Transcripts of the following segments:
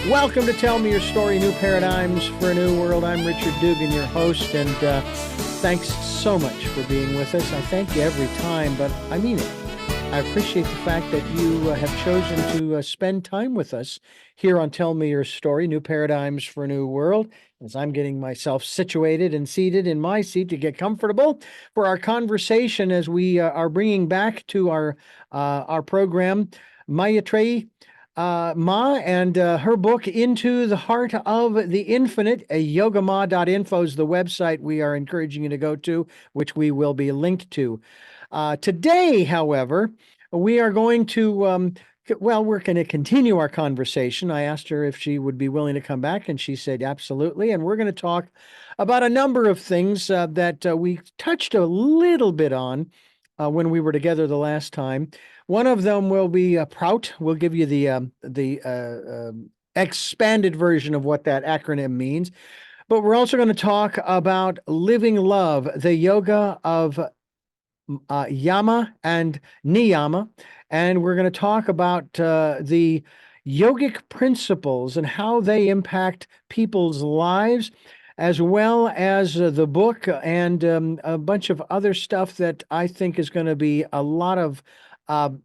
Welcome to Tell Me Your Story, New Paradigms for a New World. I'm Richard Dugan, your host, and thanks so much for being with us. I thank you every time, but I mean it. I appreciate the fact that you have chosen to spend time with us here on Tell Me Your Story, New Paradigms for a New World, as I'm getting myself situated and seated in my seat to get comfortable for our conversation as we are bringing back to our program MAETREYII, Ma and her book, Into the Heart of the Infinite. Yogama.info is the website we are encouraging you to go to, which we will be linked to. Today, however, we are going to, we're going to continue our conversation. I asked her if she would be willing to come back, and she said absolutely. And we're going to talk about a number of things that we touched a little bit on when we were together the last time. One of them will be PROUT. We'll give you the expanded version of what that acronym means. But we're also going to talk about living love, the yoga of Yama and Niyama. And we're going to talk about the yogic principles and how they impact people's lives, as well as the book and a bunch of other stuff that I think is going to be a lot of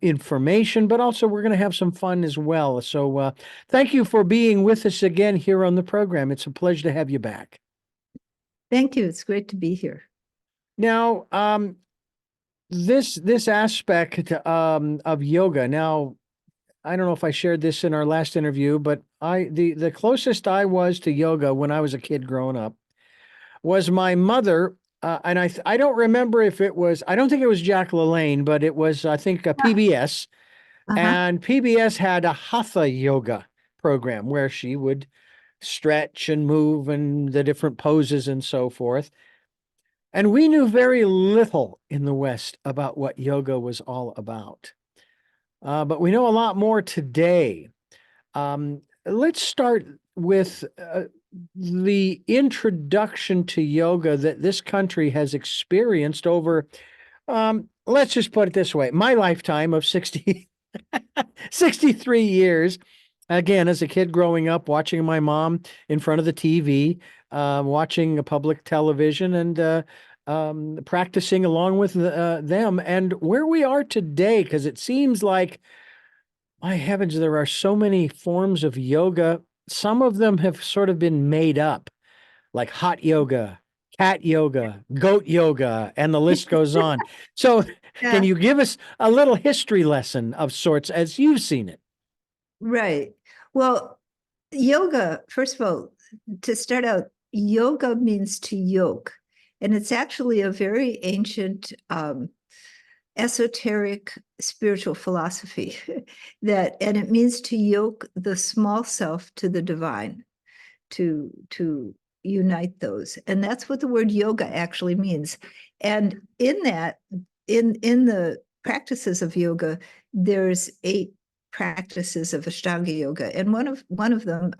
information, but also we're going to have some fun as well. So thank you for being with us again here on the program. It's a pleasure to have you back. Thank you. It's great to be here. Now, this aspect of yoga. Now, I don't know if I shared this in our last interview, but the closest I was to yoga when I was a kid growing up was my mother. And I don't remember if it was, I don't think it was Jack LaLanne, but it was, I think, a PBS. And PBS had a Hatha yoga program where she would stretch and move and the different poses and so forth. And we knew very little in the West about what yoga was all about. But we know a lot more today. Let's start with the introduction to yoga that this country has experienced over, let's just put it this way, my lifetime of 63 years. Again, as a kid growing up, watching my mom in front of the TV, watching a public television and practicing along with them, and where we are today, because it seems like, my heavens, there are so many forms of yoga. Some of them have sort of been made up, like hot yoga, cat yoga, goat yoga, and the list goes on. So can you give us a little history lesson of sorts as you've seen it? Right. Well, yoga, first of all, to start out, yoga means to yoke. And it's actually a very ancient esoteric spiritual philosophy and it means to yoke the small self to the divine, to unite those. And that's what the word yoga actually means. And in that, in the practices of yoga, there's 8 practices of Ashtanga yoga. And one of them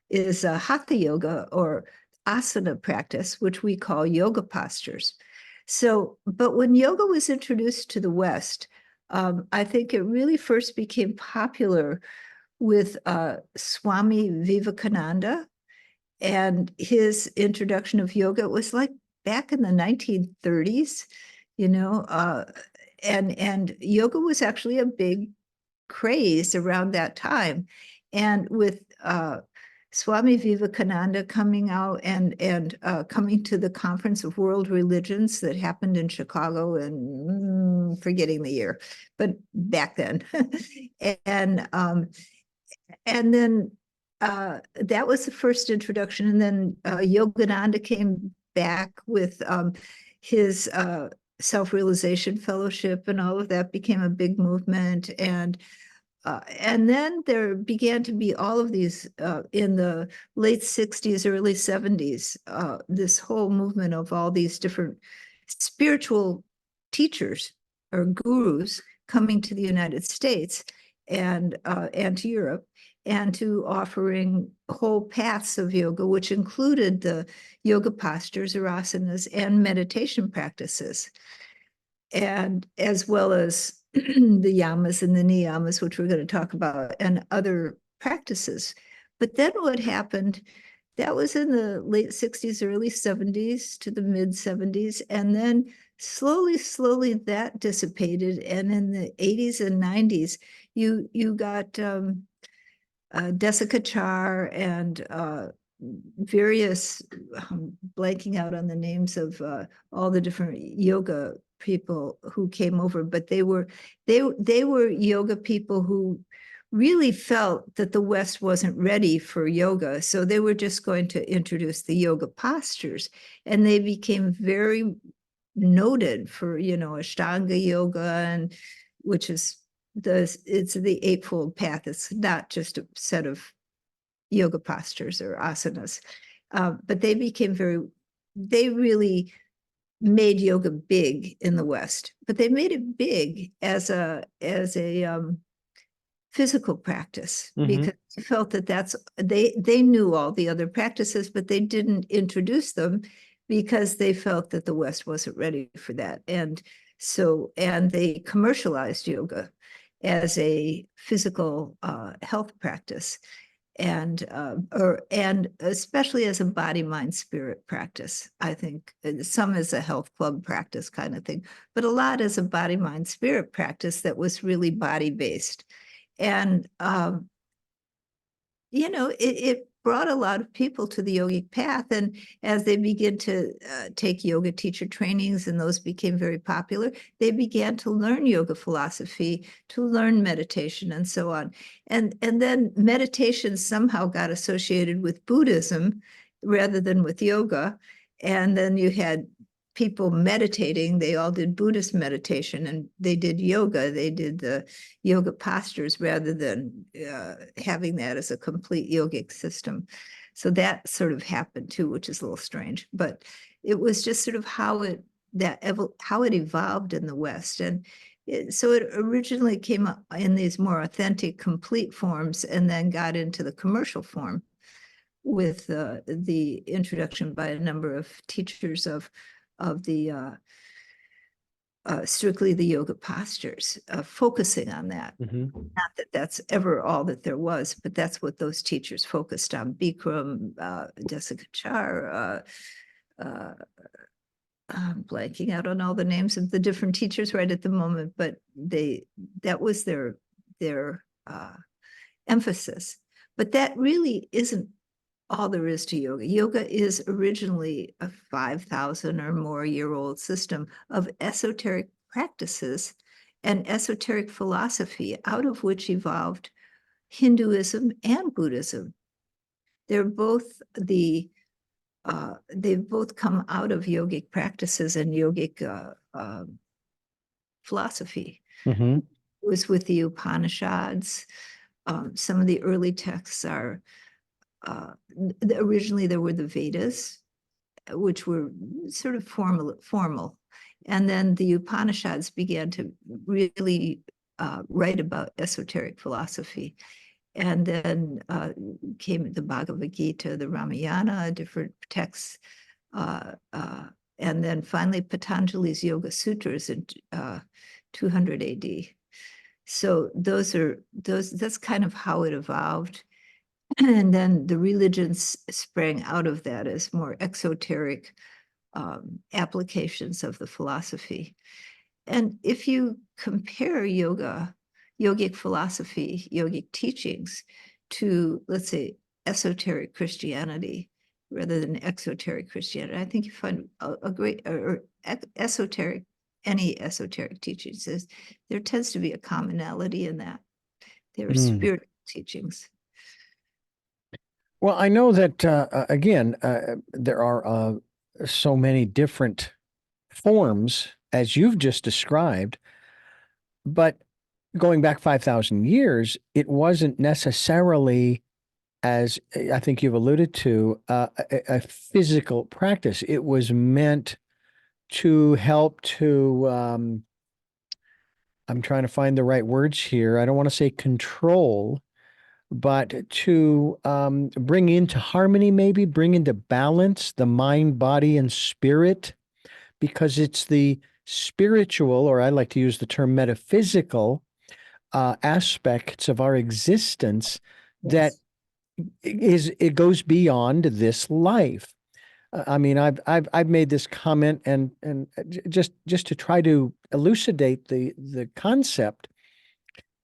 is Hatha yoga, or asana practice, which we call yoga postures. So, but when yoga was introduced to the West, I think it really first became popular with Swami Vivekananda and his introduction of yoga. It was like back in the 1930s, and yoga was actually a big craze around that time. And with Swami Vivekananda coming out and coming to the Conference of World Religions that happened in Chicago, and forgetting the year, but back then, and then that was the first introduction. And then Yogananda came back with his self-realization fellowship, and all of that became a big movement. And then there began to be all of these in the late 60s, early 70s, this whole movement of all these different spiritual teachers or gurus coming to the United States and to Europe, and to offering whole paths of yoga, which included the yoga postures or asanas and meditation practices, and as well as the yamas and the niyamas, which we're going to talk about, and other practices. But then what happened, that was in the late 60s, early 70s to the mid 70s. And then slowly that dissipated. And in the 80s and 90s, you got Desica Char and various, blanking out on the names of all the different yoga people who came over, but they were yoga people who really felt that the West wasn't ready for yoga. So they were just going to introduce the yoga postures, and they became very noted for, Ashtanga yoga, and which is it's the Eightfold Path. It's not just a set of yoga postures or asanas, but they really made yoga big in the West, but they made it big as a physical practice, because they felt that they knew all the other practices, but they didn't introduce them because they felt that the West wasn't ready for that. And they commercialized yoga as a physical health practice, and especially as a body, mind, spirit practice. I think some as a health club practice kind of thing, but a lot as a body, mind, spirit practice that was really body based. And it brought a lot of people to the yogic path. And as they begin to take yoga teacher trainings, and those became very popular, they began to learn yoga philosophy, to learn meditation, and so on. And then meditation somehow got associated with Buddhism rather than with yoga. And then you had people meditating. They all did Buddhist meditation, and they did yoga. They did the yoga postures rather than having that as a complete yogic system. So that sort of happened too, which is a little strange, but it was just sort of how it evolved in the West. And so it originally came up in these more authentic, complete forms, and then got into the commercial form with the introduction by a number of teachers of the strictly the yoga postures, focusing on that. Not that that's ever all that there was, but that's what those teachers focused on. Bikram, Desica Char, I'm blanking out on all the names of the different teachers right at the moment, but that was their emphasis. But that really isn't all there is to yoga. Yoga is originally a 5,000 or more year old system of esoteric practices and esoteric philosophy, out of which evolved Hinduism and Buddhism. They're both they've both come out of yogic practices and yogic philosophy. It was with the Upanishads. Some of the early texts are originally there were the Vedas, which were sort of formal. And then the Upanishads began to really write about esoteric philosophy. And then came the Bhagavad Gita, the Ramayana, different texts. And then finally Patanjali's Yoga Sutras in 200 AD. So that's kind of how it evolved. And then the religions sprang out of that as more exoteric applications of the philosophy. And if you compare yogic philosophy, yogic teachings to, let's say, esoteric Christianity rather than exoteric Christianity, I think you find a great, or esoteric, any esoteric teachings, there tends to be a commonality in that. They're spiritual teachings. Well, I know that, again, there are so many different forms, as you've just described, but going back 5,000 years, it wasn't necessarily, as I think you've alluded to, a physical practice. It was meant to help to, I'm trying to find the right words here. I don't want to say control, but to bring into harmony, maybe bring into balance the mind, body, and spirit, because it's the spiritual, or I like to use the term metaphysical, aspects of our existence that it goes beyond this life. I mean, I've made this comment and just to try to elucidate the concept.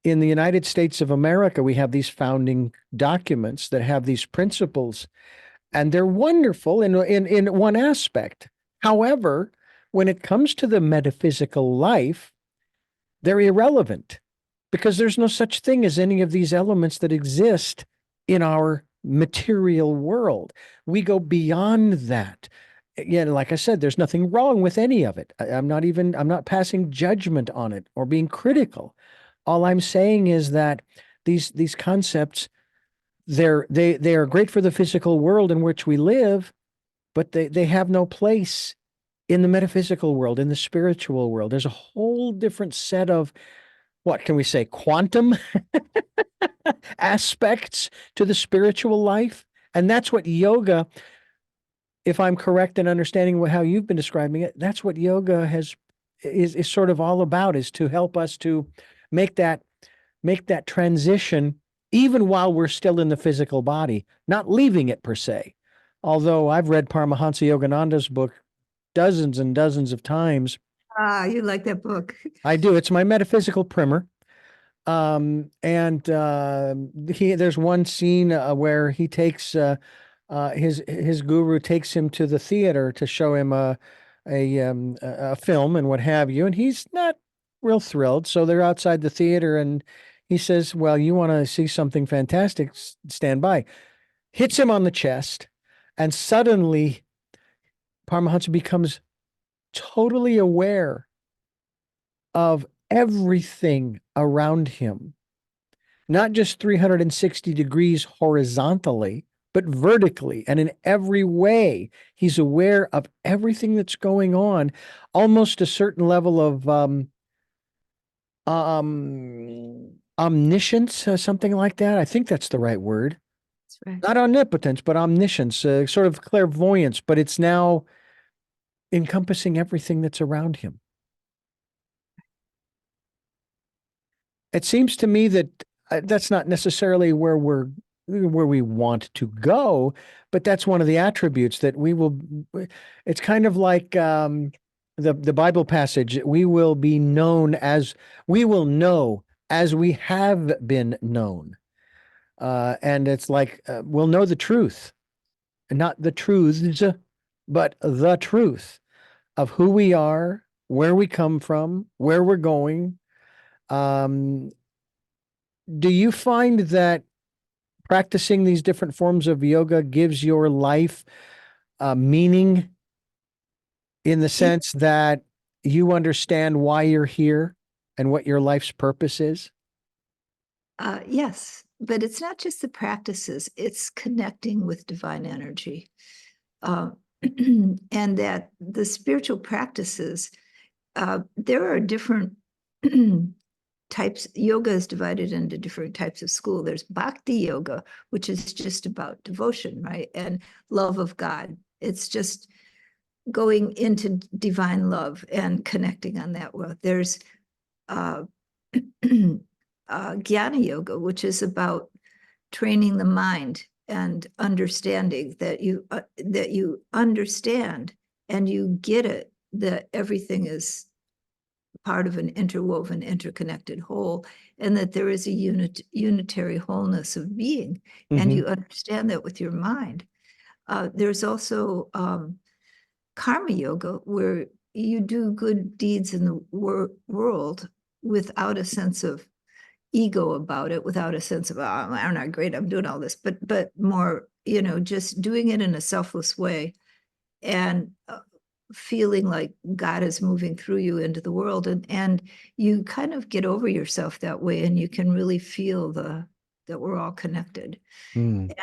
In the United States of America, we have these founding documents that have these principles, and they're wonderful in one aspect. However, when it comes to the metaphysical life, they're irrelevant because there's no such thing as any of these elements that exist in our material world. We go beyond that. Yeah, like I said, there's nothing wrong with any of it. I'm not passing judgment on it or being critical. All I'm saying is that these concepts, they are great for the physical world in which we live, but they have no place in the metaphysical world, in the spiritual world. There's a whole different set of, what can we say, quantum aspects to the spiritual life. And that's what yoga, if I'm correct in understanding how you've been describing it, that's what yoga is sort of all about, is to help us to make that transition even while we're still in the physical body, not leaving it per se. Although I've read Paramahansa Yogananda's book dozens and dozens of times. Ah, you like that book. I do. It's my metaphysical primer. And there's one scene where he takes his guru takes him to the theater to show him a film and what have you, and he's not real thrilled. So they're outside the theater, and he says, "Well, you want to see something fantastic? Stand by." Hits him on the chest, and suddenly Paramahansa becomes totally aware of everything around him, not just 360 degrees horizontally, but vertically. And in every way, he's aware of everything that's going on, almost a certain level of omniscience, something like that. I think that's the right word. That's right. Not omnipotence, but omniscience, sort of clairvoyance, but it's now encompassing everything that's around him. It seems to me that that's not necessarily where we want to go, but that's one of the attributes that we will. It's kind of like the Bible passage. We will know as we have been known, and it's like we'll know the truth, not the truths, but the truth of who we are, where we come from, where we're going. Do you find that practicing these different forms of yoga gives your life meaning, in the sense that you understand why you're here and what your life's purpose is? Yes, but it's not just the practices, it's connecting with divine energy. And that the spiritual practices, there are different types. Yoga is divided into different types of school. There's bhakti yoga, which is just about devotion, right? And love of God. It's just going into divine love and connecting on that world. There's Jnana yoga, which is about training the mind and understanding that you understand and you get it, that everything is part of an interwoven, interconnected whole, and that there is a unitary wholeness of being, and you understand that with your mind. There's also karma yoga, where you do good deeds in the world without a sense of ego about it, without a sense of, oh, I'm not great, I'm doing all this, but more, just doing it in a selfless way, and feeling like God is moving through you into the world, and you kind of get over yourself that way, and you can really feel that we're all connected. And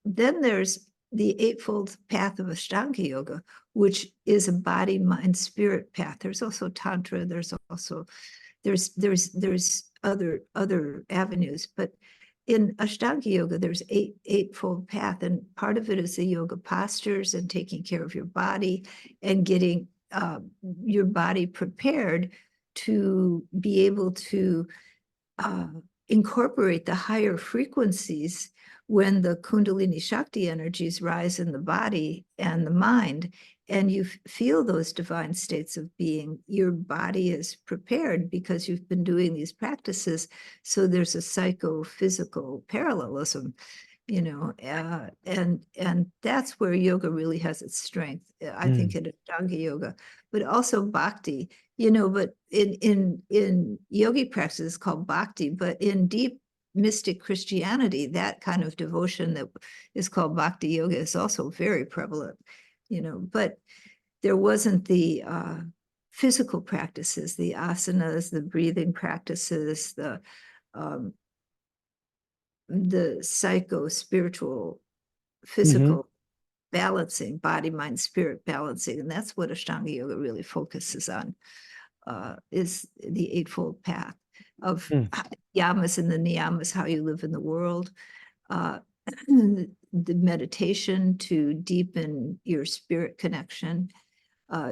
then there's the Eightfold Path of Ashtanga Yoga, which is a body, mind, spirit path. There's also Tantra. There's also there's other avenues, but in Ashtanga Yoga, there's eightfold path, and part of it is the yoga postures and taking care of your body and getting your body prepared to be able to incorporate the higher frequencies when the Kundalini Shakti energies rise in the body and the mind, and you feel those divine states of being, your body is prepared because you've been doing these practices. So there's a psychophysical parallelism, and that's where yoga really has its strength. I think in Ashtanga yoga, but also bhakti, but in yogic practice it's called bhakti, but in deep mystic Christianity, that kind of devotion that is called bhakti yoga is also very prevalent, but there wasn't the physical practices, the asanas, the breathing practices, the psycho-spiritual, physical balancing, body, mind, spirit balancing. And that's what Ashtanga yoga really focuses on, is the Eightfold Path of yamas and the niyamas, how you live in the world, the meditation to deepen your spirit connection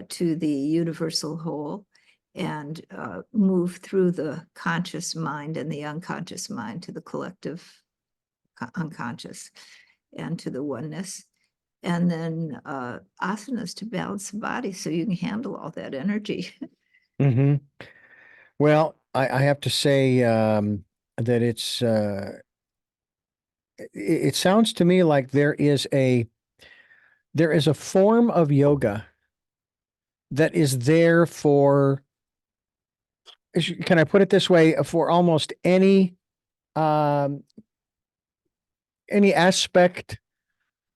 to the universal whole, and move through the conscious mind and the unconscious mind to the collective unconscious and to the oneness. And then asanas to balance the body so you can handle all that energy. Well, I have to say that it sounds to me like there is a form of yoga that is there for, can I put it this way, for almost any aspect,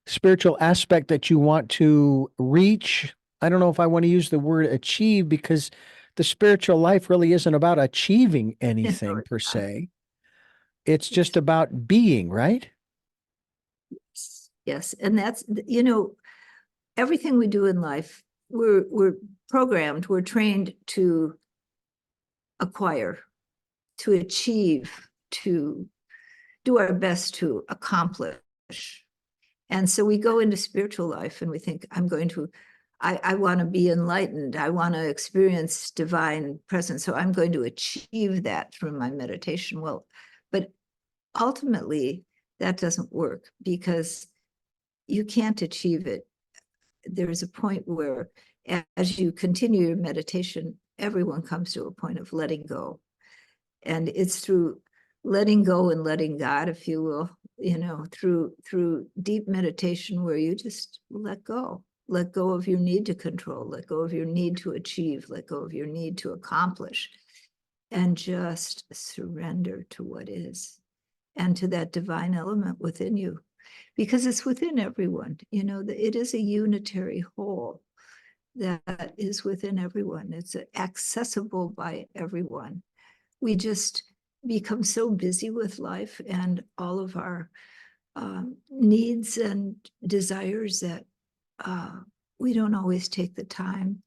spiritual aspect that you want to reach. I don't know if I want to use the word achieve, because the spiritual life really isn't about achieving anything per se. It's just about being, right? Yes. And that's, everything we do in life, we're programmed, we're trained to acquire, to achieve, to do our best to accomplish. And so we go into spiritual life and we think, I want to be enlightened. I want to experience divine presence. So I'm going to achieve that through my meditation. Well, but ultimately that doesn't work, because you can't achieve it. There's a point where, as you continue your meditation, everyone comes to a point of letting go. And it's through letting go and letting God, if you will, through deep meditation where you just let go of your need to control, let go of your need to achieve, let go of your need to accomplish, and just surrender to what is, and to that divine element within you, because it's within everyone. It is a unitary whole that is within everyone. It's accessible by everyone. We just become so busy with life and all of our needs and desires that we don't always take the time.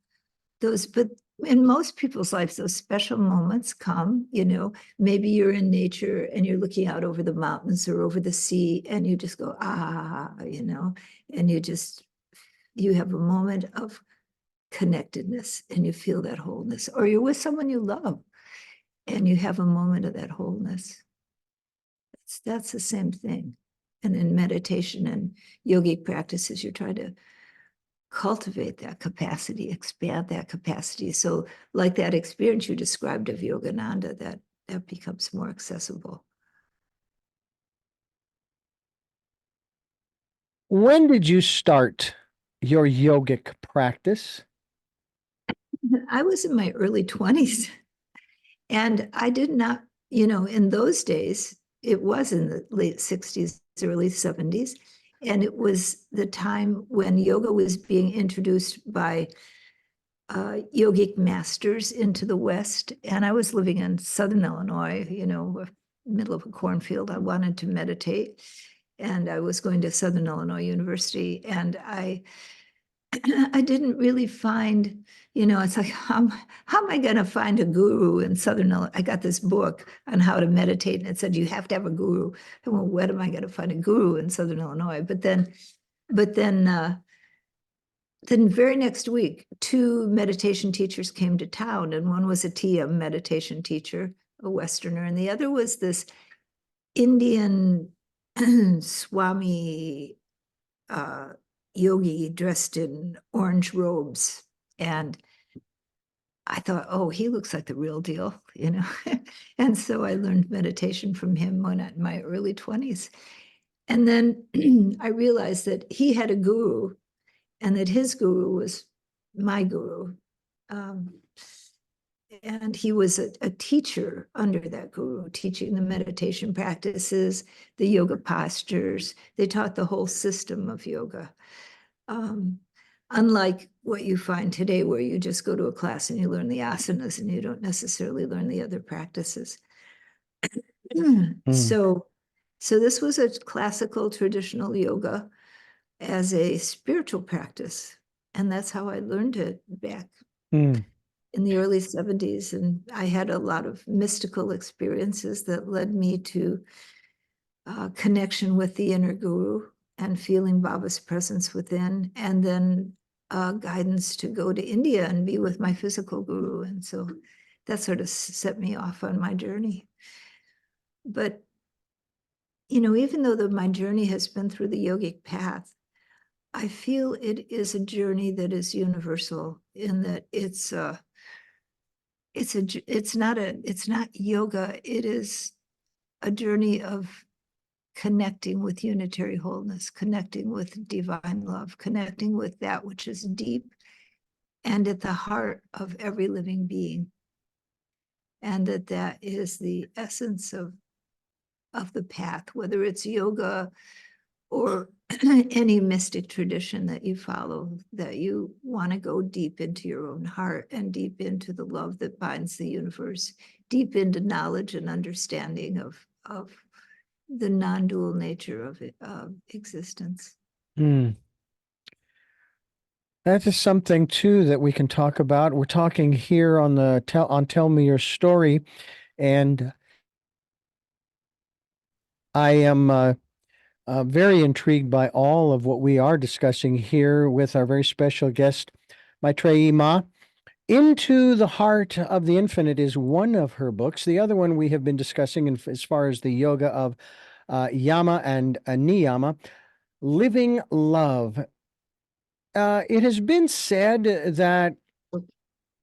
But in most people's lives, those special moments come, maybe you're in nature and you're looking out over the mountains or over the sea and you just go, and you have a moment of connectedness and you feel that wholeness. Or you're with someone you love and you have a moment of that wholeness. That's the same thing. And in meditation and yogic practices, you're trying to cultivate that capacity, expand that capacity. So like that experience you described of Yogananda, that becomes more accessible. When did you start your yogic practice? I was in my early 20s, and I did not, in those days, it was in the late 60s, early 70s, and it was the time when yoga was being introduced by yogic masters into the West. And I was living in Southern Illinois, middle of a cornfield. I wanted to meditate, and I was going to Southern Illinois University, and I didn't really find, it's like, how am I going to find a guru in Southern Illinois? I got this book on how to meditate, and it said, you have to have a guru. And well, when am I going to find a guru in Southern Illinois? But then very next week, two meditation teachers came to town, and one was a TM meditation teacher, a Westerner, and the other was this Indian Swami yogi dressed in orange robes. And I thought, oh, he looks like the real deal, you know. And so I learned meditation from him when in my early 20s. And then I realized that he had a guru and that his guru was my guru. And he was a teacher under that guru, teaching the meditation practices, the yoga postures. They taught the whole system of yoga. Unlike what you find today, where you just go to a class and you learn the asanas and you don't necessarily learn the other practices. So this was a classical traditional yoga as a spiritual practice. And that's how I learned it back in the early 70s. And I had a lot of mystical experiences that led me to connection with the inner guru and feeling Baba's presence within, and then guidance to go to India and be with my physical guru. And so that sort of set me off on my journey. But, you know, even though my journey has been through the yogic path, I feel it is a journey that is universal in that it's not yoga. It is a journey of connecting with unitary wholeness, connecting with divine love, connecting with that which is deep and at the heart of every living being. And that is the essence of the path, whether it's yoga or any mystic tradition that you follow, that you want to go deep into your own heart and deep into the love that binds the universe, deep into knowledge and understanding of the non-dual nature of existence. That is something too that we can talk about. We're talking here on the Tell Me Your Story, and I am very intrigued by all of what we are discussing here with our very special guest, MAETREYII Ma. Into the Heart of the Infinite is one of her books. The other one we have been discussing as far as the Yoga of Yama and Niyama, Living Love. It has been said that,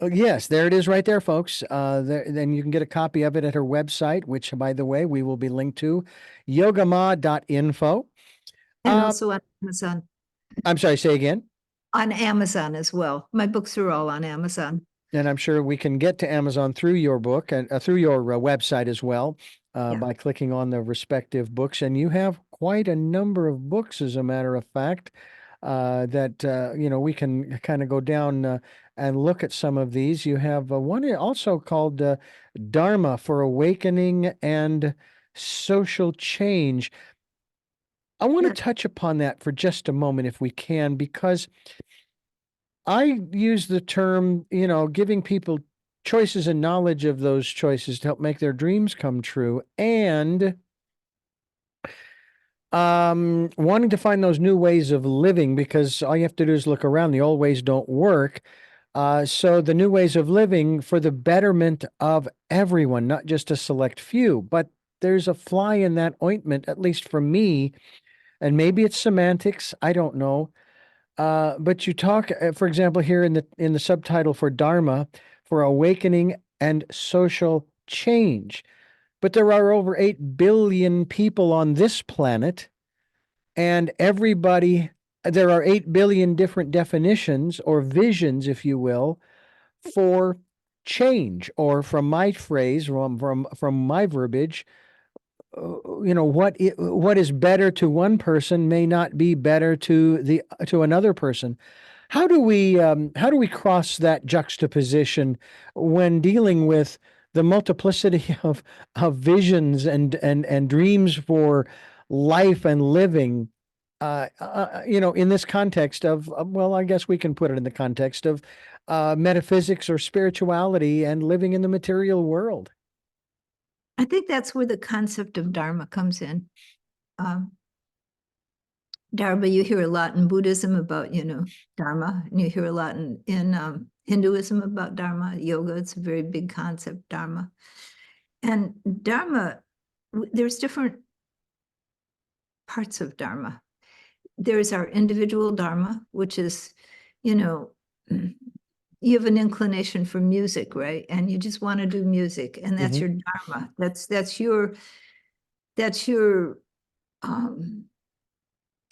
yes, there it is right there, folks. Then you can get a copy of it at her website, which, by the way, we will be linked to, yogama.info. And also on Amazon. I'm sorry, say again? On Amazon as well. My books are all on Amazon. And I'm sure we can get to Amazon through your book and through your website as well, by clicking on the respective books. And you have quite a number of books, as a matter of fact, that, you know, we can kind of go down and look at some of these. You have one also called Dharma for Awakening and Social Change. I want to touch upon that for just a moment, if we can, because I use the term, you know, giving people choices and knowledge of those choices to help make their dreams come true, and wanting to find those new ways of living, because all you have to do is look around. The old ways don't work. So the new ways of living for the betterment of everyone, not just a select few. But there's a fly in that ointment, at least for me, and maybe it's semantics. I don't know. But you talk, for example, here in the subtitle for Dharma, for awakening and social change. But there are over 8 billion people on this planet, and there are 8 billion different definitions or visions, if you will, for change, or from my phrase, from my verbiage, you know, what is better to one person may not be better to another person. How do we cross that juxtaposition when dealing with the multiplicity of visions and dreams for life and living? You know, in this context of, well, I guess we can put it in the context of metaphysics or spirituality and living in the material world. I think that's where the concept of Dharma comes in. Dharma, you hear a lot in Buddhism about, you know, Dharma, and you hear a lot in Hinduism about Dharma. Yoga, it's a very big concept, Dharma. And Dharma, there's different parts of Dharma. There's our individual Dharma, which is, you know, you have an inclination for music, right? And you just want to do music, and that's your Dharma. That's your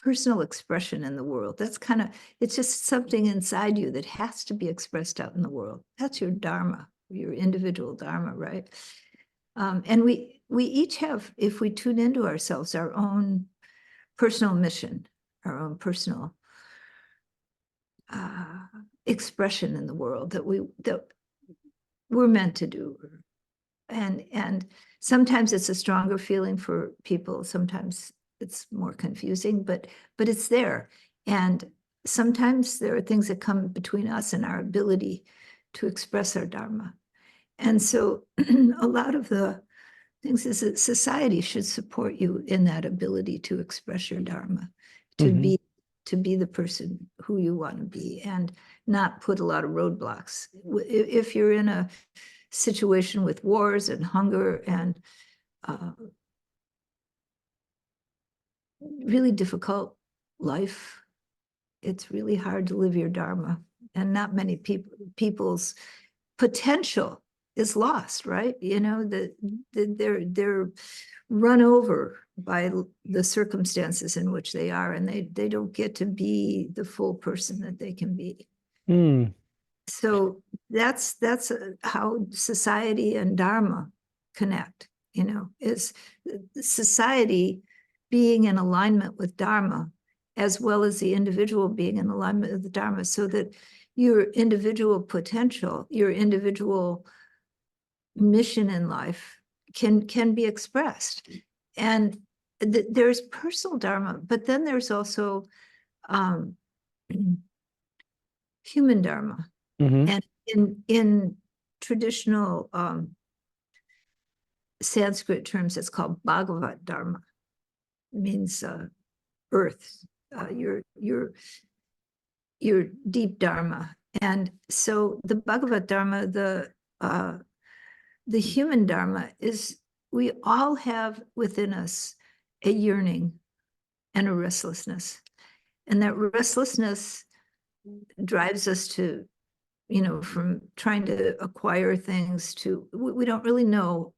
personal expression in the world. That's kind of, it's just something inside you that has to be expressed out in the world. That's your Dharma, your individual Dharma, right? And we each have, if we tune into ourselves, our own personal mission, our own personal expression in the world that we're meant to do. And sometimes it's a stronger feeling for people. Sometimes it's more confusing, but it's there. And sometimes there are things that come between us and our ability to express our Dharma. And so a lot of the things is that society should support you in that ability to express your Dharma, to be the person who you want to be, and not put a lot of roadblocks. If you're in a situation with wars and hunger and really difficult life, it's really hard to live your Dharma, and not many people's potential is lost, right? You know, they're run over by the circumstances in which they are, and they don't get to be the full person that they can be. So that's how society and Dharma connect, you know, is society being in alignment with Dharma, as well as the individual being in alignment with the Dharma, so that your individual potential, your individual mission in life can be expressed. And there's personal Dharma, but then there's also human Dharma. And in traditional Sanskrit terms, it's called Bhagavat Dharma. It means earth, your deep Dharma. And so the Bhagavat Dharma, the human Dharma, is we all have within us a yearning and a restlessness. And that restlessness drives us to, you know, from trying to acquire things to, we don't really know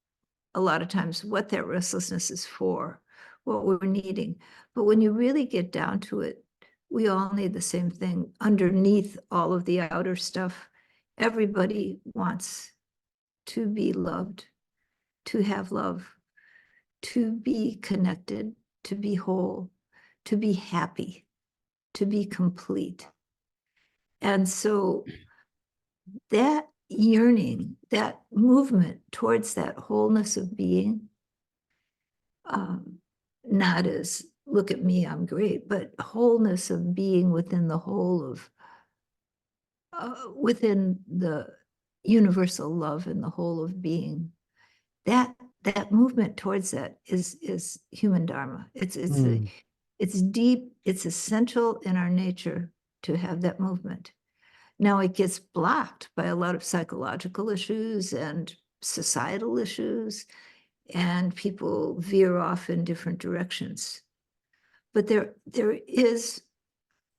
a lot of times what that restlessness is for, what we're needing. But when you really get down to it, we all need the same thing underneath all of the outer stuff. Everybody wants to be loved, to have love, to be connected, to be whole, to be happy, to be complete. And so that yearning, that movement towards that wholeness of being, not as look at me, I'm great, but wholeness of being within the whole of, within the universal love and the whole of being, that movement towards that is human Dharma. It's deep, it's essential in our nature to have that movement. Now it gets blocked by a lot of psychological issues and societal issues, and people veer off in different directions. But there is,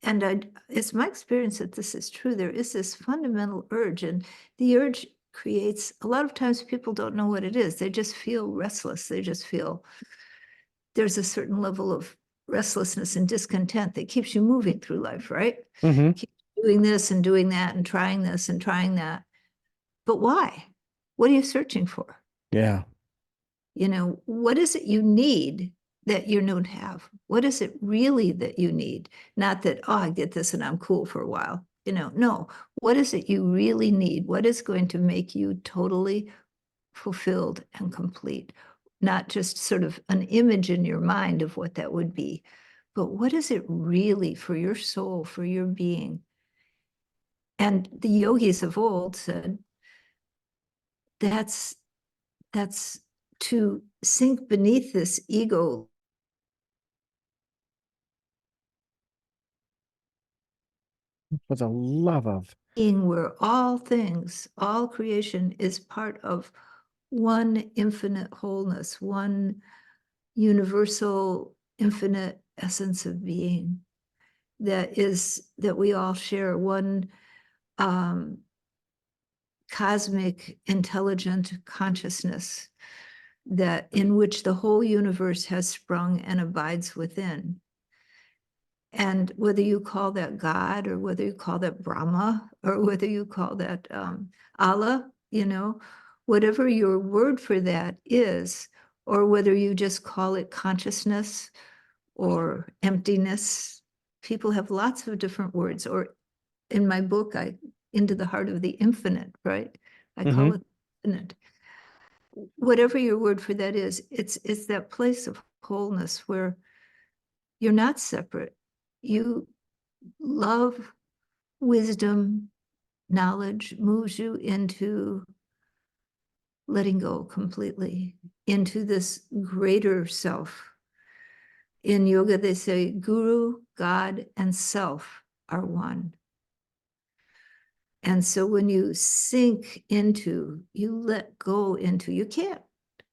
and it's my experience that this is true, there is this fundamental urge, and the urge creates, a lot of times people don't know what it is. They just feel restless. They just feel there's a certain level of restlessness and discontent that keeps you moving through life, right? Keep doing this and doing that and trying this and trying that. But why? What are you searching for? Yeah. You know, what is it you need that you don't have? What is it really that you need? Not that, oh, I get this and I'm cool for a while. You know, no. What is it you really need? What is going to make you totally fulfilled and complete? Not just sort of an image in your mind of what that would be, but what is it really for your soul, for your being? And the yogis of old said, that's to sink beneath this ego For the love of. being, where all things, all creation is part of one infinite wholeness, one universal infinite essence of being that we all share, one cosmic intelligent consciousness that in which the whole universe has sprung and abides within. And whether you call that God, or whether you call that Brahma, or whether you call that Allah, whatever your word for that is, or whether you just call it consciousness or emptiness, people have lots of different words. Or in my book, Into the Heart of the Infinite, right? I call it infinite. Whatever your word for that is, it's that place of wholeness where you're not separate. You love, wisdom, knowledge moves you into letting go completely, into this greater self. In yoga, they say guru, God, and self are one. And so when you sink into, you let go into, you can't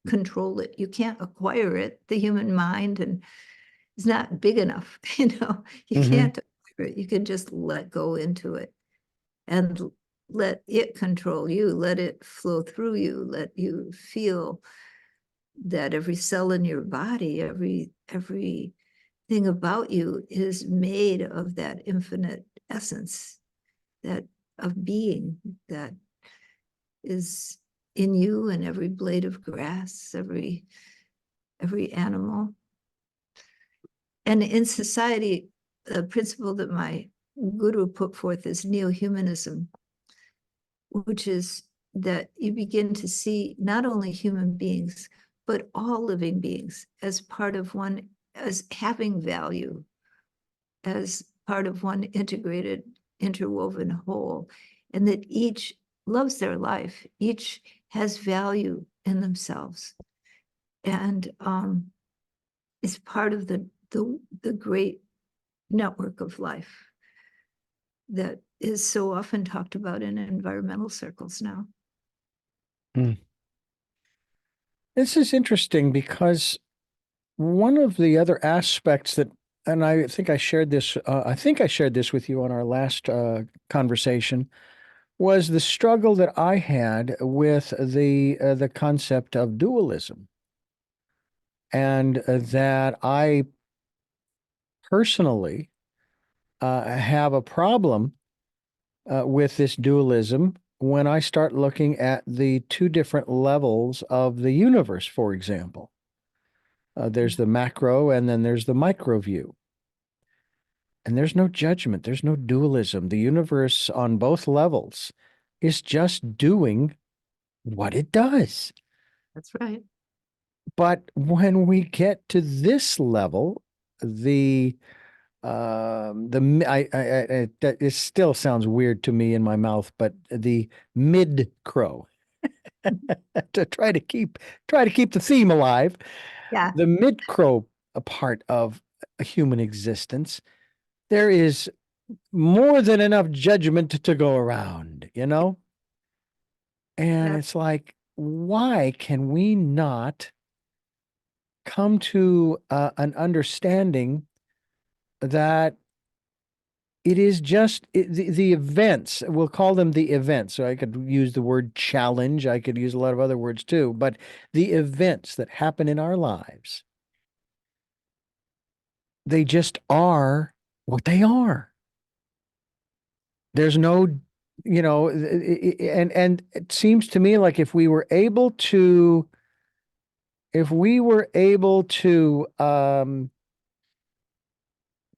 control it, you can't acquire it. The human mind is not big enough, you can't acquire it. You can just let go into it and let it control you, let it flow through you, let you feel that every cell in your body, every thing about you is made of that infinite essence, that of being that is in you and every blade of grass, every animal. And in society, the principle that my guru put forth is neo-humanism, which is that you begin to see not only human beings, but all living beings as part of one, as having value, as part of one integrated, interwoven whole, and that each loves their life, each has value in themselves, and is part of the great network of life that is so often talked about in environmental circles now. This is interesting because one of the other aspects that, and I think I shared this with you on our last conversation, was the struggle that I had with the concept of dualism, and that I personally have a problem with this dualism when I start looking at the two different levels of the universe, for example. There's the macro and then there's the micro view. And there's no judgment, there's no dualism. The universe on both levels is just doing what it does. That's right. But when we get to this level, it still sounds weird to me in my mouth, but the mid-crow, to try to keep the theme alive. Yeah. The mid-crow part of a human existence, there is more than enough judgment to go around, And it's like, why can we not come to an understanding that it is just the events, we'll call them the events. So I could use the word challenge. I could use a lot of other words too, but the events that happen in our lives, they just are what they are. There's no, and it seems to me like if we were able to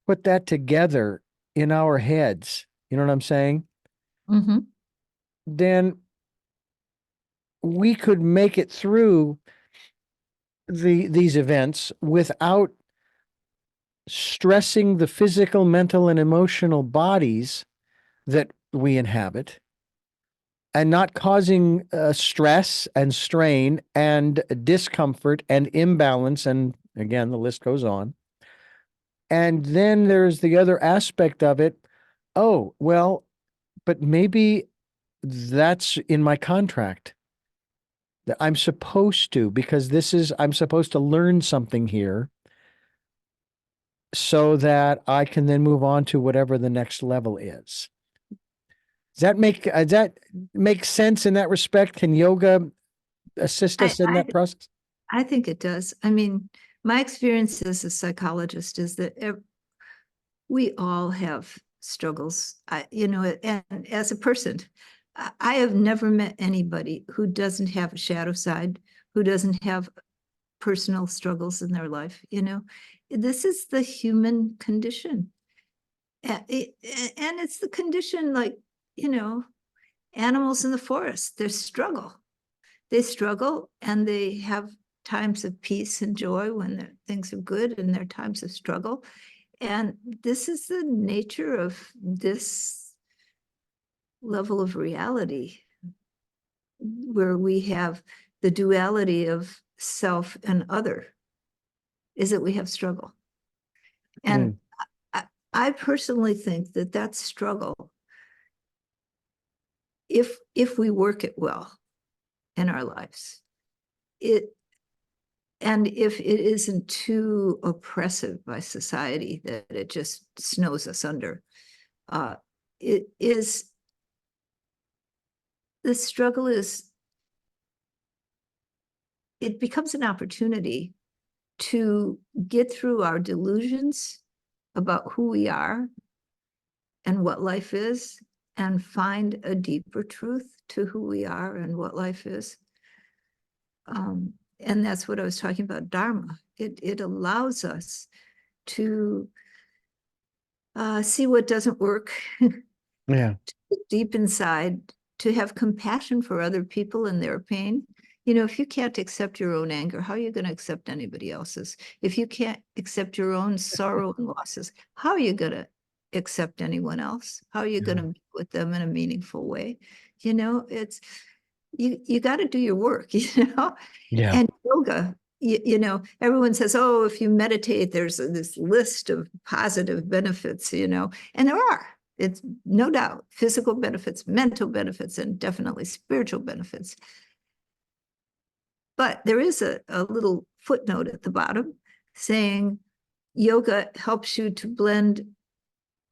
put that together in our heads, you know what I'm saying? Mm-hmm. Then we could make it through these events without stressing the physical, mental, and emotional bodies that we inhabit, and not causing stress and strain and discomfort and imbalance. And again, the list goes on. And then there's the other aspect of it. Oh, well, but maybe that's in my contract. that I'm supposed to, because I'm supposed to learn something here so that I can then move on to whatever the next level is. Does that make sense in that respect? Can yoga assist us in that process? I think it does. I mean, my experience as a psychologist is that we all have struggles. And as a person, I have never met anybody who doesn't have a shadow side, who doesn't have personal struggles in their life. This is the human condition. And it's the condition, like, animals in the forest, they struggle. They struggle, and they have times of peace and joy when things are good, and there are times of struggle. And this is the nature of this level of reality, where we have the duality of self and other, is that we have struggle. And I personally think that struggle, if we work it well in our lives, and if it isn't too oppressive by society that it just snows us under, the struggle it becomes an opportunity to get through our delusions about who we are and what life is, and find a deeper truth to who we are and what life is. And that's what I was talking about, Dharma. It allows us to see what doesn't work. Yeah. Deep inside, to have compassion for other people and their pain. If you can't accept your own anger, how are you going to accept anybody else's? If you can't accept your own sorrow and losses, how are you going to accept anyone else? How are you going to be with them in a meaningful way? It's you got to do your work. Yeah. And yoga, everyone says, oh, if you meditate, there's this list of positive benefits, and there are. It's no doubt physical benefits, mental benefits, and definitely spiritual benefits. But there is a little footnote at the bottom saying yoga helps you to blend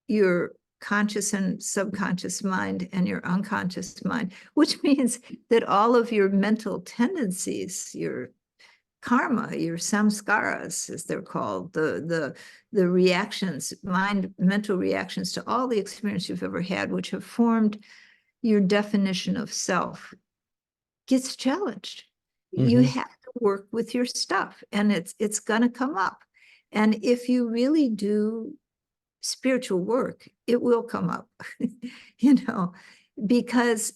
your conscious and subconscious mind and your unconscious mind, which means that all of your mental tendencies, your karma, your samskaras, as they're called, the reactions, mental reactions to all the experience you've ever had, which have formed your definition of self, gets challenged. You have to work with your stuff, and it's going to come up. And if you really do spiritual work, it will come up, because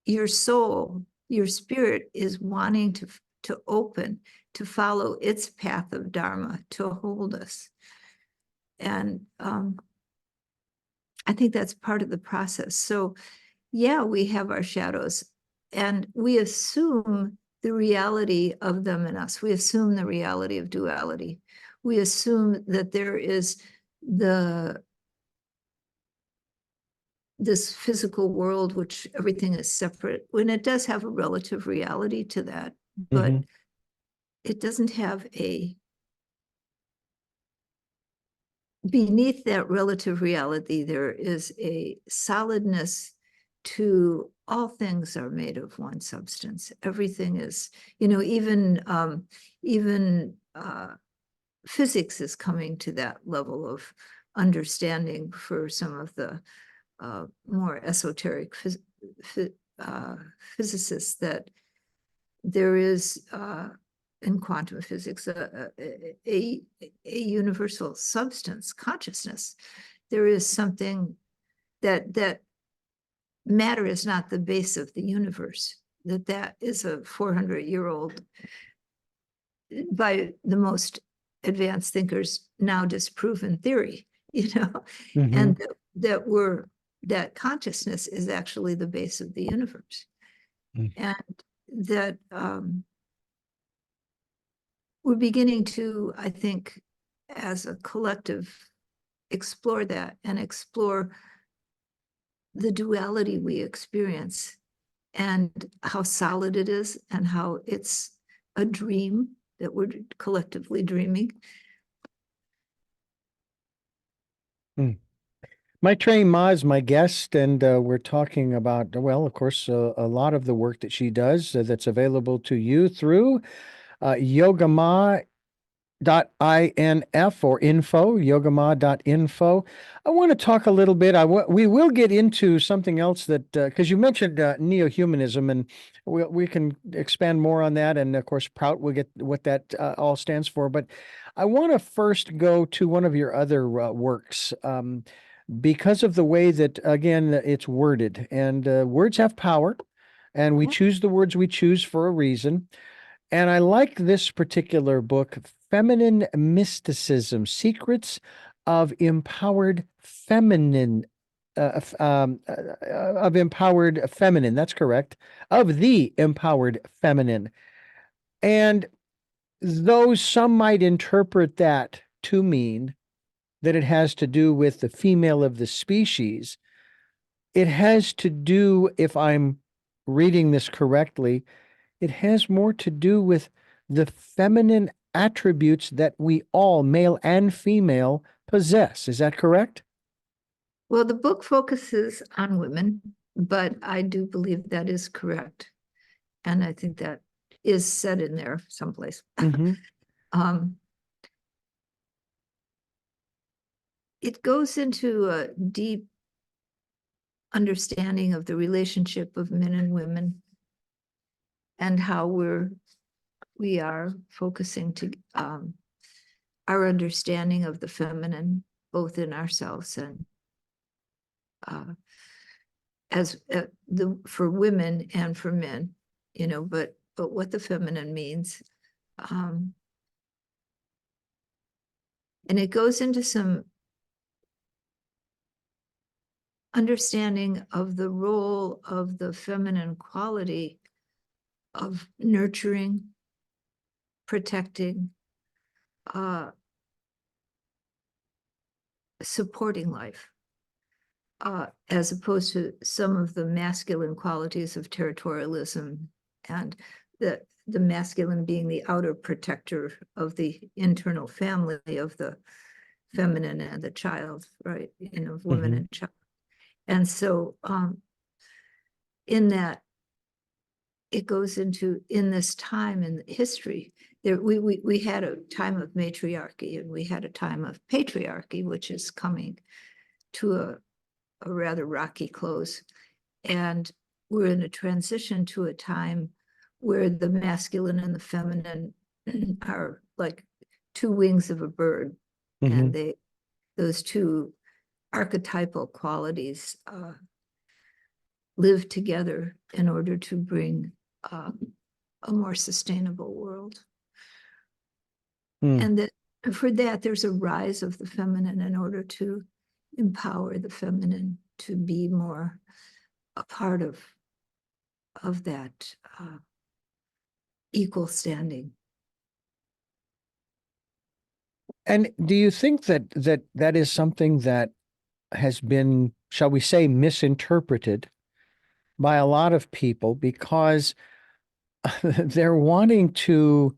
your soul, your spirit is wanting to open, to follow its path of Dharma, to hold us. And I think that's part of the process. So yeah, we have our shadows, and we assume the reality of them in us. We assume the reality of duality. We assume that there is this physical world, which everything is separate, when it does have a relative reality to that, but it doesn't have beneath that relative reality, there is a solidness to all things are made of one substance. Everything is, even physics is coming to that level of understanding for some of the more esoteric physicists, that there is in quantum physics a universal substance, consciousness. There is something that matter is not the base of the universe, that is a 400-year-old, by the most advanced thinkers now disproven theory, and that consciousness is actually the base of the universe. And that we're beginning to, I think, as a collective, explore that and explore the duality we experience and how solid it is, and how it's a dream that we're collectively dreaming. Maitreyi Ma is my guest, and we're talking about, well, of course, a lot of the work that she does that's available to you through yogama.inf or info, yogama.info. I want to talk a little bit. We will get into something else that, because you mentioned neo-humanism, and we can expand more on that. And of course, PROUT will get what that all stands for. But I want to first go to one of your other works. Because of the way that, again, it's worded, and words have power, and we choose the words we choose for a reason. And I like this particular book, Feminine Mysticism, Secrets of Empowered Feminine, of Empowered Feminine. That's correct. Of the Empowered Feminine. And though some might interpret that to mean that it has to do with the female of the species, it has to do, if I'm reading this correctly, it has more to do with the feminine attributes that we all, male and female, possess. Is that correct? Well, the book focuses on women, but I do believe that is correct. And I think that is said in there someplace. It goes into a deep understanding of the relationship of men and women, and how we are focusing to our understanding of the feminine, both in ourselves and as for women and for men, but what the feminine means. And it goes into some understanding of the role of the feminine quality of nurturing, protecting, supporting life, as opposed to some of the masculine qualities of territorialism, and the masculine being the outer protector of the internal family of the feminine and the child, right? Woman and child. And so in that, it goes into, in this time in history, there we had a time of matriarchy, and we had a time of patriarchy, which is coming to a rather rocky close. And we're in a transition to a time where the masculine and the feminine are like two wings of a bird, and those two archetypal qualities live together in order to bring a more sustainable world. And that for that, there's a rise of the feminine in order to empower the feminine to be more a part of that equal standing. And do you think that that is something that has been, shall we say, misinterpreted by a lot of people, because they're wanting to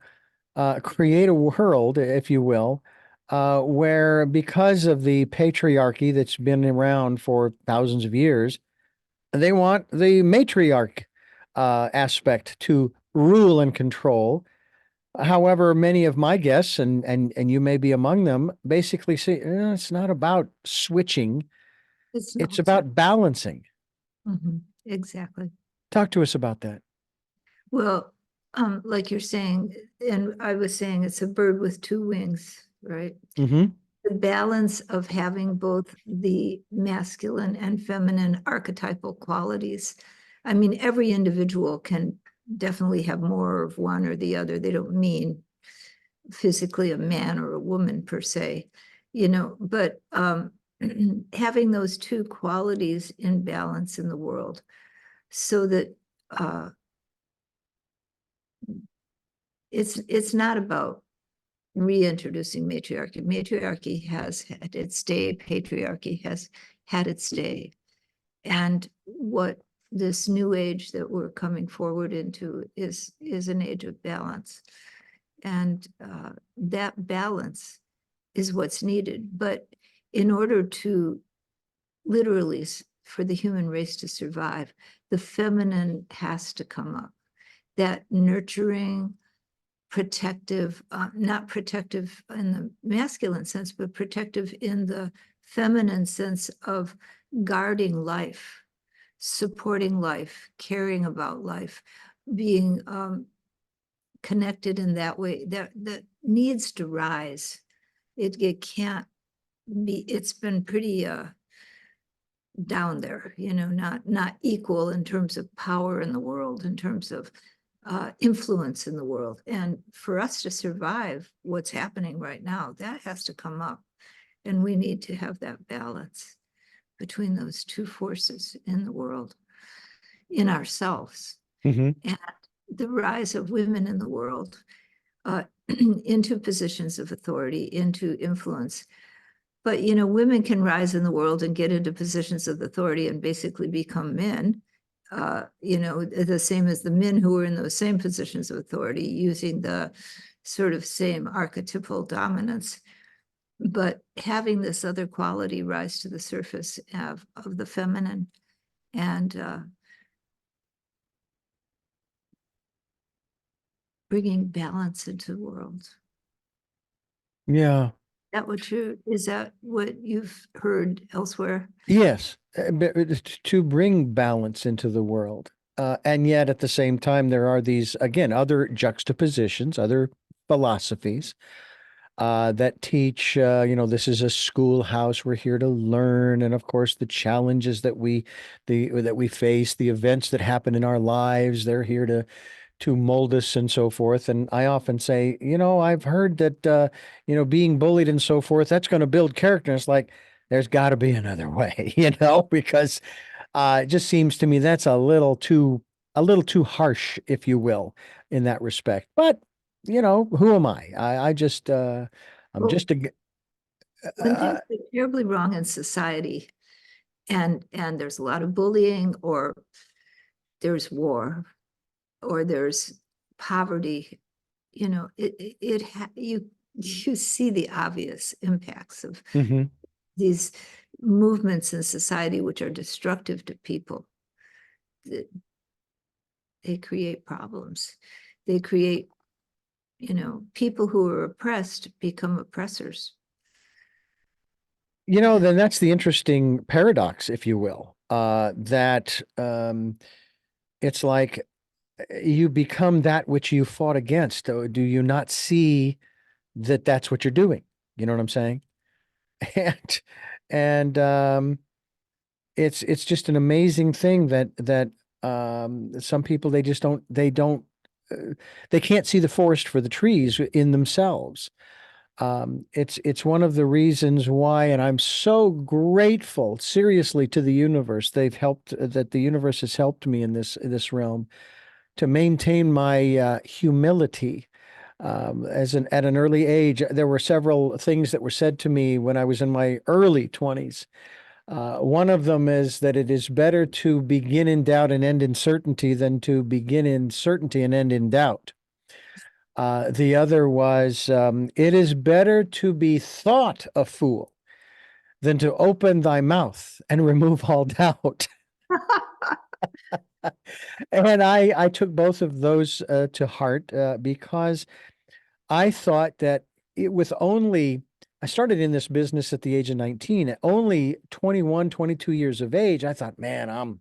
create a world, if you will, where, because of the patriarchy that's been around for thousands of years, they want the matriarch aspect to rule and control. However, many of my guests, and you may be among them, basically say it's not about switching; it's about balancing. Exactly. Talk to us about that. Well, like you're saying, and I was saying, it's a bird with two wings, right? The balance of having both the masculine and feminine archetypal qualities. I mean, every individual can definitely have more of one or the other. They don't mean physically a man or a woman per se, but having those two qualities in balance in the world, so that it's not about reintroducing matriarchy. Matriarchy has had its day, patriarchy has had its day. And what this new age that we're coming forward into is an age of balance. And that balance is what's needed. But in order to literally, for the human race to survive, the feminine has to come up. That nurturing, protective, not protective in the masculine sense, but protective in the feminine sense of guarding life, supporting life, caring about life, being connected in that way, that needs to rise. It can't be, it's been pretty down there, not equal in terms of power in the world, in terms of influence in the world. And for us to survive what's happening right now, that has to come up. And we need to have that balance between those two forces in the world, in ourselves. Mm-hmm. And the rise of women in the world into positions of authority, into influence. But, women can rise in the world and get into positions of authority and basically become men, the same as the men who were in those same positions of authority, using the sort of same archetypal dominance. But having this other quality rise to the surface of the feminine and bringing balance into the world. Yeah. Is that what you've heard elsewhere? Yes, to bring balance into the world. And yet at the same time, there are these, again, other juxtapositions, other philosophies that teach, this is a schoolhouse. We're here to learn. And of course, the challenges that we face, the events that happen in our lives, they're here to mold us and so forth. And I often say, I've heard that, being bullied and so forth, that's going to build character. And it's like, there's got to be another way, because it just seems to me that's a little too harsh, if you will, in that respect. But, who am I? I'm just a, when things are terribly wrong in society and there's a lot of bullying, or there's war, or there's poverty, you see the obvious impacts of Mhm. these movements in society which are destructive to people. They create problems. They create, people who are oppressed become oppressors. Then that's the interesting paradox, if you will, that it's like you become that which you fought against. Do you not see that that's what you're doing? You know what I'm saying? And it's just an amazing thing that some people, they can't see the forest for the trees in themselves. It's one of the reasons why, and I'm so grateful, seriously, to the universe. That the universe has helped me in this realm to maintain my humility. At an early age, there were several things that were said to me when I was in my early 20s. One of them is that it is better to begin in doubt and end in certainty than to begin in certainty and end in doubt. The other was, it is better to be thought a fool than to open thy mouth and remove all doubt. And I took both of those to heart because I thought that I started in this business at the age of 19. At only 21, 22 years of age, I thought, man,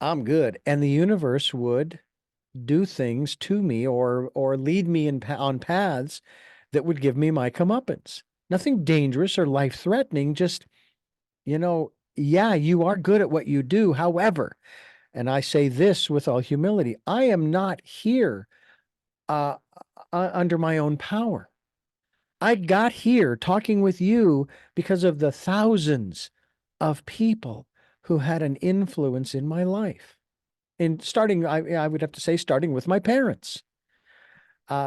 I'm good. And the universe would do things to me or lead me on paths that would give me my comeuppance. Nothing dangerous or life-threatening, just, yeah, you are good at what you do. However, and I say this with all humility, I am not here under my own power. I got here talking with you because of the thousands of people who had an influence in my life. And I would have to say, starting with my parents.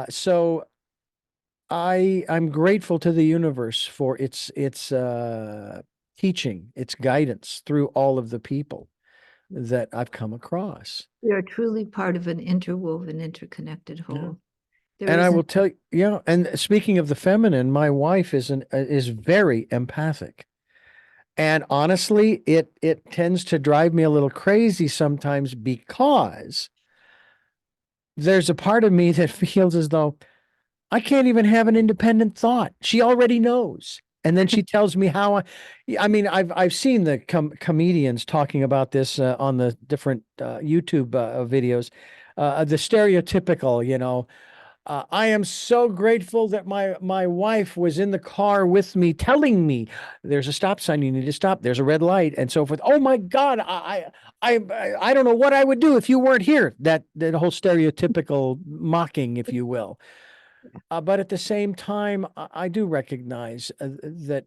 So I'm grateful to the universe for its teaching, its guidance through all of the people that I've come across. We are truly part of an interwoven, interconnected whole. There And I will isn't. tell you, and speaking of the feminine, my wife is very empathic. And honestly, it tends to drive me a little crazy sometimes because there's a part of me that feels as though I can't even have an independent thought. She already knows. And then she tells me how I mean, I've seen the comedians talking about this on the different YouTube videos, the stereotypical, I am so grateful that my wife was in the car with me, telling me there's a stop sign, you need to stop, there's a red light, and so forth. Oh my God, I don't know what I would do if you weren't here. That whole stereotypical mocking, if you will. But at the same time, I do recognize that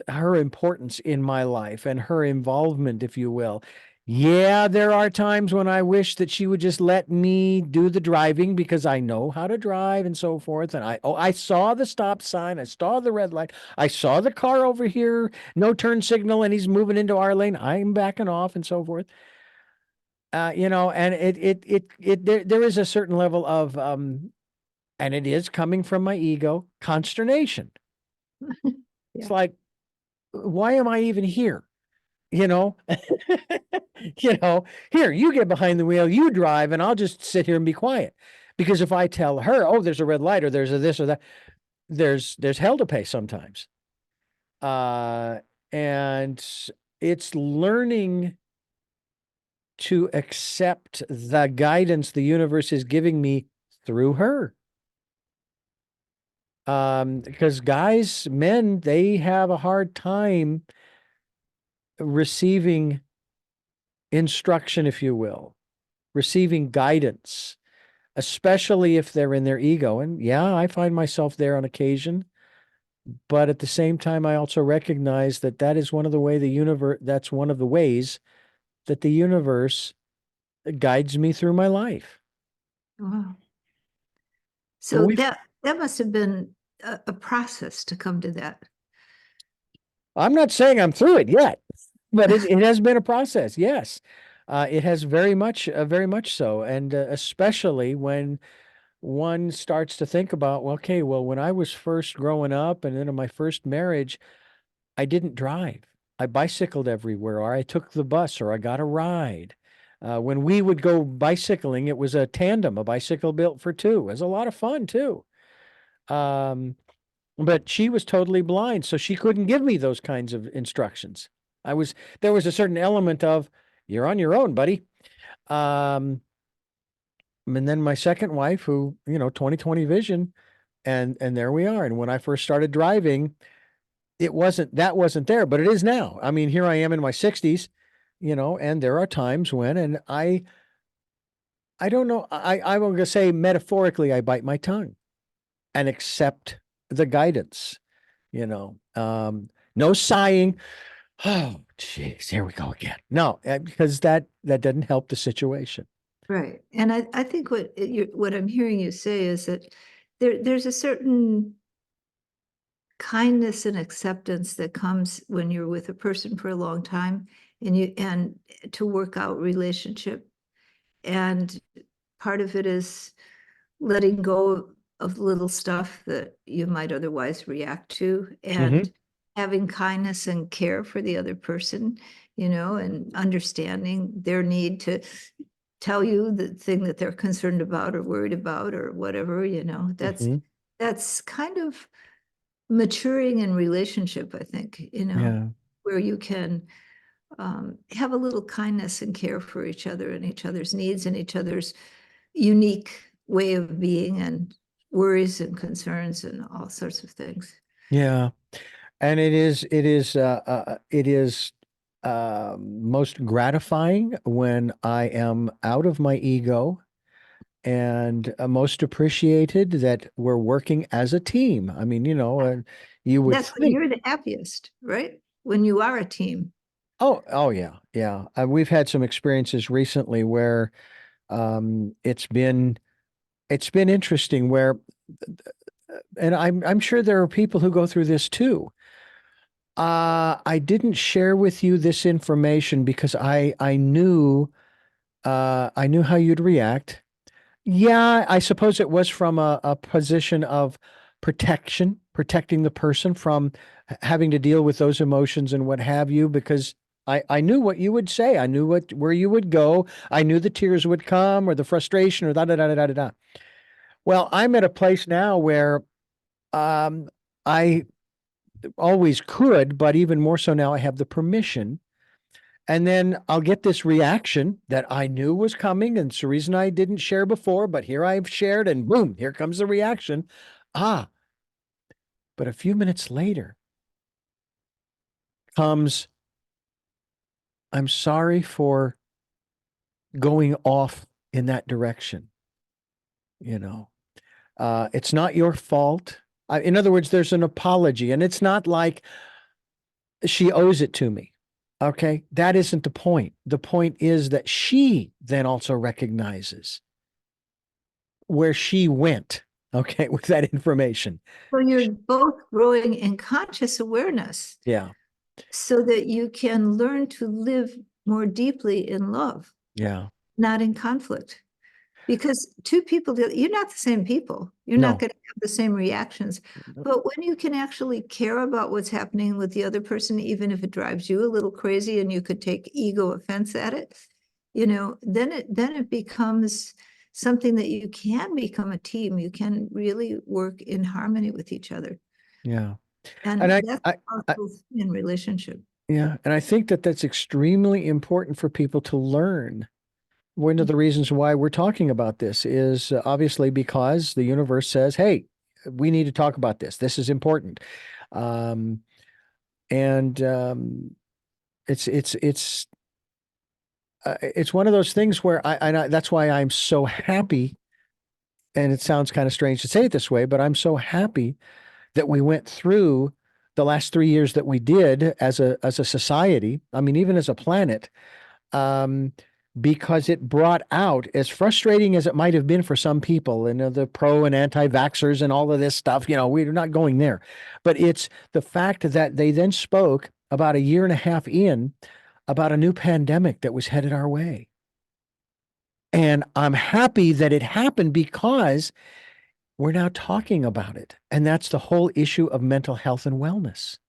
her importance in my life and her involvement, if you will. Yeah, there are times when I wish that she would just let me do the driving because I know how to drive and so forth. And I saw the stop sign, I saw the red light, I saw the car over here, no turn signal, and he's moving into our lane. I'm backing off and so forth. And there is a certain level of and it is coming from my ego, consternation. It's Yeah. like, why am I even here? You know, here, you get behind the wheel, you drive, and I'll just sit here and be quiet. Because if I tell her, oh, there's a red light or there's a this or that, there's hell to pay sometimes. And it's learning to accept the guidance the universe is giving me through her. Because men, they have a hard time receiving instruction, if you will, receiving guidance, especially if they're in their ego. And yeah, I find myself there on occasion, but at the same time, I also recognize that is one of the that's one of the ways that the universe guides me through my life. Wow. But So that must have been a process to come to that. I'm not saying I'm through it yet, but it has been a process. Yes. It has very much so. And especially when one starts to think about, well, okay, well, when I was first growing up and then in my first marriage, I didn't drive. I bicycled everywhere, or I took the bus, or I got a ride. When we would go bicycling, it was a tandem, a bicycle built for two. It was a lot of fun too. Um, but she was totally blind, so she couldn't give me those kinds of instructions. There was a certain element of, you're on your own, buddy. Um, and then my second wife, who, 20/20 vision, and there we are. And when I first started driving, that wasn't there, but it is now. I mean, here I am in my 60s, and there are times when, and I don't know, I'm going to say metaphorically, I bite my tongue and accept the guidance, no sighing. Oh, geez, here we go again. No, because that doesn't help the situation. Right. And I think what I'm hearing you say is that there's a certain kindness and acceptance that comes when you're with a person for a long time and to work out relationship. And part of it is letting go of little stuff that you might otherwise react to, and having kindness and care for the other person, and understanding their need to tell you the thing that they're concerned about or worried about or whatever, that's kind of maturing in relationship, I think, Yeah. where you can have a little kindness and care for each other and each other's needs and each other's unique way of being and worries and concerns and all sorts of things. Yeah. And it is most gratifying when I am out of my ego, and most appreciated that we're working as a team. I mean, you would That's when think, you're the happiest, right? When you are a team. oh yeah, yeah. We've had some experiences recently where it's been interesting where, and I'm sure there are people who go through this too. I didn't share with you this information because I knew how you'd react. Yeah, I suppose it was from a position of protection, protecting the person from having to deal with those emotions and what have you, because I knew what you would say. I knew where you would go. I knew the tears would come or the frustration or da da da da da da. Well, I'm at a place now where I always could, but even more so now I have the permission. And then I'll get this reaction that I knew was coming. And it's the reason I didn't share before, but here I've shared, and boom, here comes the reaction. Ah, but a few minutes later comes, I'm sorry for going off in that direction. You know, it's not your fault. In other words, there's an apology, and it's not like she owes it to me. Okay. That isn't the point. The point is that she then also recognizes where she went, okay, with that information. So you're both growing in conscious awareness Yeah. so that you can learn to live more deeply in love, Yeah. not in conflict. Because two people, you're not the same people. You're not No. going to have the same reactions. But when you can actually care about what's happening with the other person, even if it drives you a little crazy and you could take ego offense at it, then it becomes something that you can become a team. You can really work in harmony with each other. Yeah. And And that's powerful in relationship. yeah. And I think that that's extremely important for people to learn. One of the reasons why we're talking about this is obviously because the universe says, hey, we need to talk about this. This is important. Um, and it's one of those things where that's why I'm so happy. And it sounds kind of strange to say it this way, but I'm so happy that we went through the last 3 years that we did as a society. I mean, even as a planet, um, because it brought out, as frustrating as it might have been for some people, and the pro and anti-vaxxers and all of this stuff. We're not going there, but it's the fact that they then spoke about a year and a half in about a new pandemic that was headed our way. And I'm happy that it happened because we're now talking about it. And that's the whole issue of mental health and wellness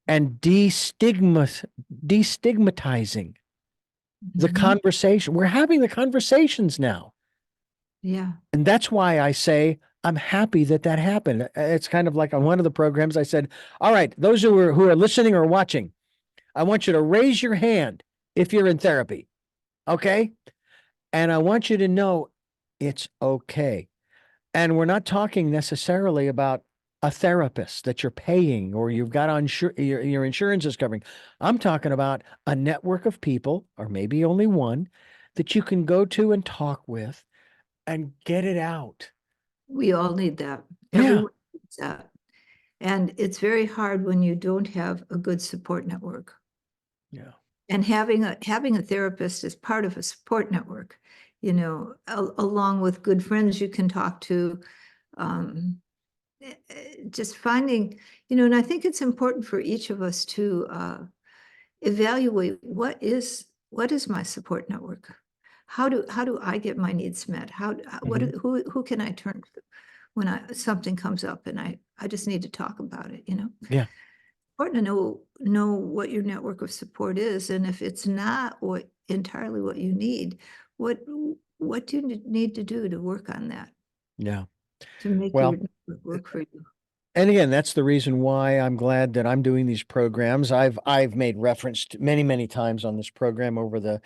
and destigmatizing the conversation. We're having the conversations now. Yeah. And that's why I say I'm happy that that happened. It's kind of like on one of the programs I said, all right, those who are listening or watching, I want you to raise your hand if you're in therapy. Okay? And I want you to know it's okay. And we're not talking necessarily about a therapist that you're paying or you've got on your insurance is covering. I'm talking about a network of people, or maybe only one, that you can go to and talk with and get it out. We all need that. Yeah. Everyone needs that. And it's very hard when you don't have a good support network. Yeah. And having a therapist is part of a support network, along with good friends you can talk to. Just finding, and I think it's important for each of us to evaluate what is my support network? How do I get my needs met? Who can I turn to when something comes up and I just need to talk about it, Yeah. Important to know what your network of support is, and if it's not entirely what you need, what do you need to do to work on that, Yeah. to make Well, your network work for you? and again, that's the reason why I'm glad that I'm doing these programs. I've made reference to many times on this program over the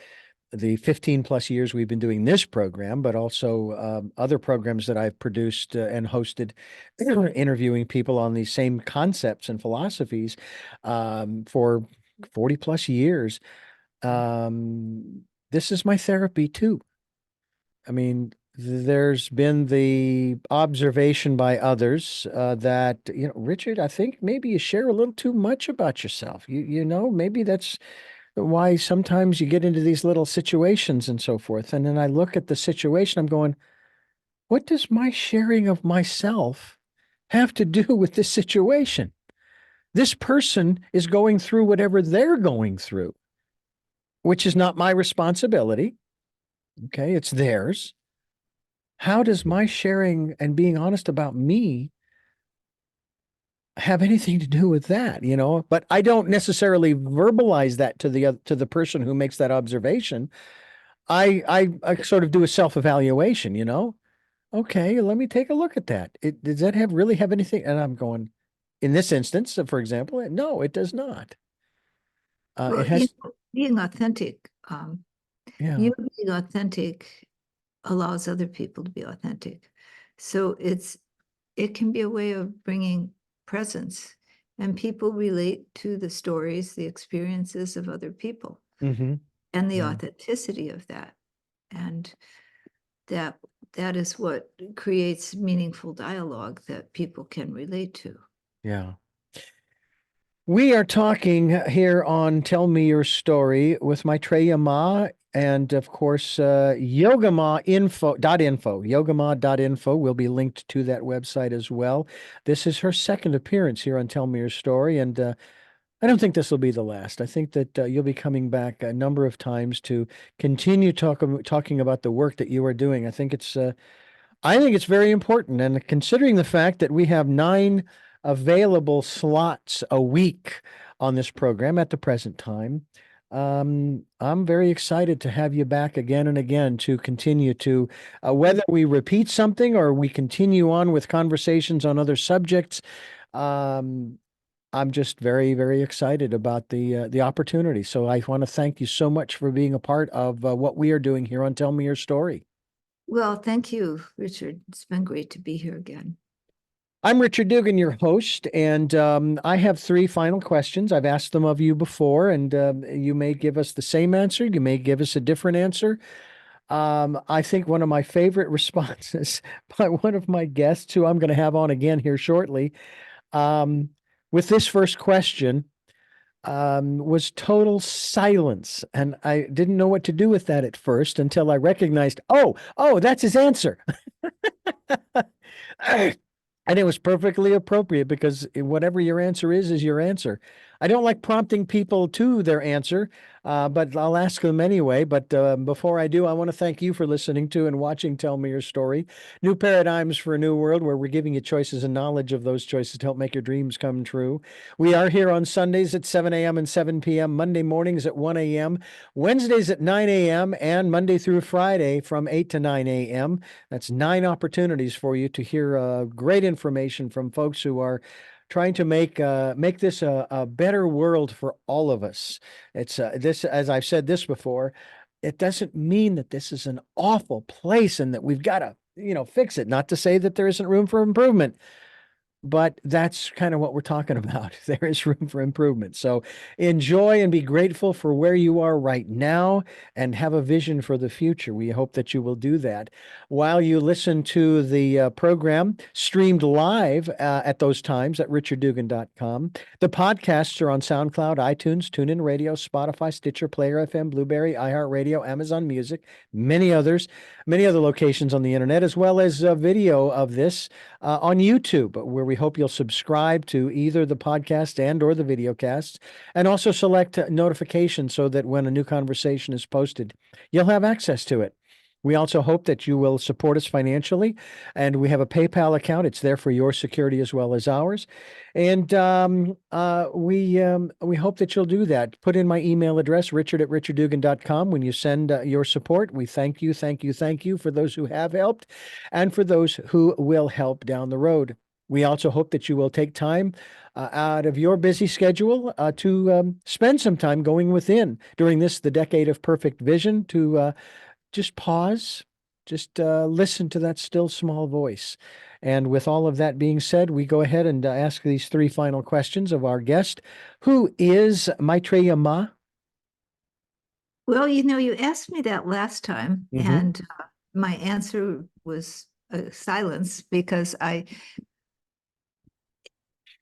15 plus years we've been doing this program, but also other programs that I've produced and hosted, interviewing people on these same concepts and philosophies for 40 plus years. This is my therapy too. I mean, there's been the observation by others that, Richard, I think maybe you share a little too much about yourself. Maybe that's why sometimes you get into these little situations and so forth. And then I look at the situation, I'm going, what does my sharing of myself have to do with this situation? This person is going through whatever they're going through, which is not my responsibility. Okay, it's theirs. How does my sharing and being honest about me have anything to do with that, you know? But I don't necessarily verbalize that to the person who makes that observation. I sort of do a self-evaluation, you know? Okay, let me take a look at that. Does that really have anything? And I'm going, in this instance, for example, no, it does not. Well, It has, being authentic, yeah. you being authentic allows other people to be authentic. So it can be a way of bringing presence, and people relate to the stories, the experiences of other people, Mm-hmm. and the Yeah. authenticity of that. And that is what creates meaningful dialogue that people can relate to. Yeah. We are talking here on Tell Me Your Story with MAETREYII, and of course, yogama.info. Yogama.info will be linked to that website as well. This is her second appearance here on Tell Me Your Story, and I don't think this will be the last. I think that you'll be coming back a number of times to continue talking about the work that you are doing. I think it's very important. And considering the fact that we have 9 available slots a week on this program at the present time, I'm very excited to have you back again and again to continue to, whether we repeat something or we continue on with conversations on other subjects. Um, I'm just very, very excited about the opportunity. So I want to thank you so much for being a part of what we are doing here on Tell Me Your Story. Well, thank you, Richard. It's been great to be here again. I'm Richard Dugan, your host, and I have 3 final questions. I've asked them of you before, and you may give us the same answer. You may give us a different answer. I think one of my favorite responses by one of my guests, who I'm going to have on again here shortly, um, with this first question, was total silence. And I didn't know what to do with that at first until I recognized, oh, that's his answer. And it was perfectly appropriate because whatever your answer is your answer. I don't like prompting people to their answer, but I'll ask them anyway. But before I do, I want to thank you for listening to and watching Tell Me Your Story. New Paradigms for a New World, where we're giving you choices and knowledge of those choices to help make your dreams come true. We are here on Sundays at 7 a.m. and 7 p.m., Monday mornings at 1 a.m., Wednesdays at 9 a.m., and Monday through Friday from 8 to 9 a.m. That's 9 opportunities for you to hear great information from folks who are trying to make this a better world for all of us. It's this, as I've said this before, it doesn't mean that this is an awful place and that we've got to, fix it. Not to say that there isn't room for improvement, but that's kind of what we're talking about. There is room for improvement. So enjoy and be grateful for where you are right now and have a vision for the future. We hope that you will do that. While you listen to the program streamed live at those times at richarddugan.com, the podcasts are on SoundCloud, iTunes, TuneIn Radio, Spotify, Stitcher, Player FM, Blueberry, iHeartRadio, Amazon Music, many other locations on the internet, as well as video of this on YouTube, where we hope you'll subscribe to either the podcast and or the video casts, and also select notifications so that when a new conversation is posted, you'll have access to it. We also hope that you will support us financially, and we have a PayPal account. It's there for your security as well as ours. And we hope that you'll do that. Put in my email address, richard@richarddugan.com. When you send your support, we thank you for those who have helped and for those who will help down the road. We also hope that you will take time out of your busy schedule to spend some time going within during the decade of perfect vision, to just pause, just listen to that still small voice. And with all of that being said, we go ahead and ask these 3 final questions of our guest. Who is MAETREYII? Well, you asked me that last time, Mm-hmm. and my answer was silence, because I've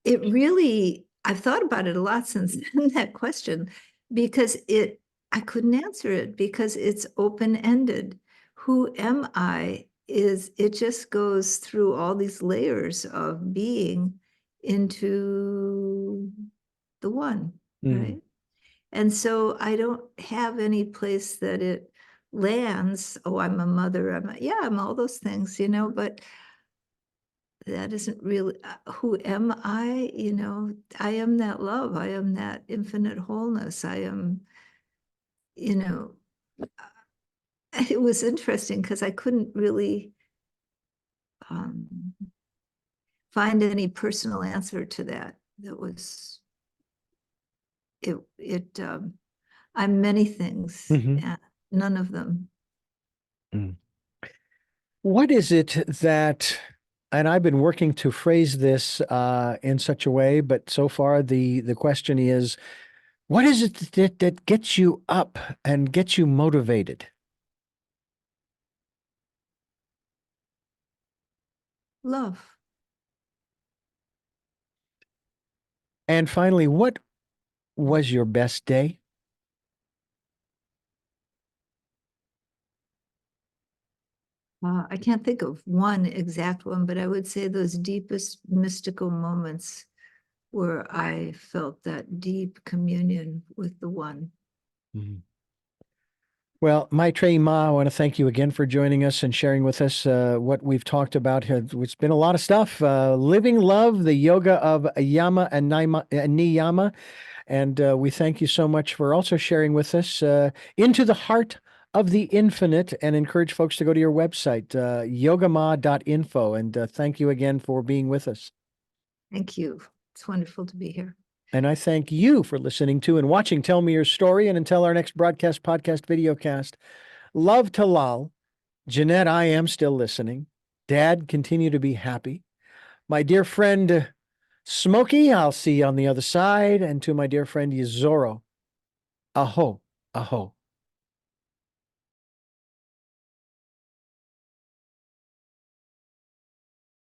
thought about it a lot since that question, because I couldn't answer it because it's open-ended. Who am I? It just goes through all these layers of being, into the one, right? And so I don't have any place that it lands. Oh, I'm a mother. I'm all those things, but that isn't really who am I? I am that love. I am that infinite wholeness. I am, it was interesting because I couldn't really find any personal answer to that. That was it. I'm many things, and none of them. What is it that, and I've been working to phrase this in such a way, but so far the question is, what is it that gets you up and gets you motivated? Love. And finally, what was your best day? I can't think of one exact one, but I would say those deepest mystical moments where I felt that deep communion with the one. Well, Maitreyi Ma, I want to thank you again for joining us and sharing with us what we've talked about here. It's been a lot of stuff. Living Love, the Yoga of Yama and Niyama. And we thank you so much for also sharing with us Into the Heart of the Infinite, and encourage folks to go to your website, yogama.info. And thank you again for being with us. Thank you. It's wonderful to be here. And I thank you for listening to and watching Tell Me Your Story. And until our next broadcast, podcast, videocast, love to Lal. Jeanette, I am still listening. Dad, continue to be happy. My dear friend Smokey, I'll see you on the other side. And to my dear friend Yizoro, aho, aho.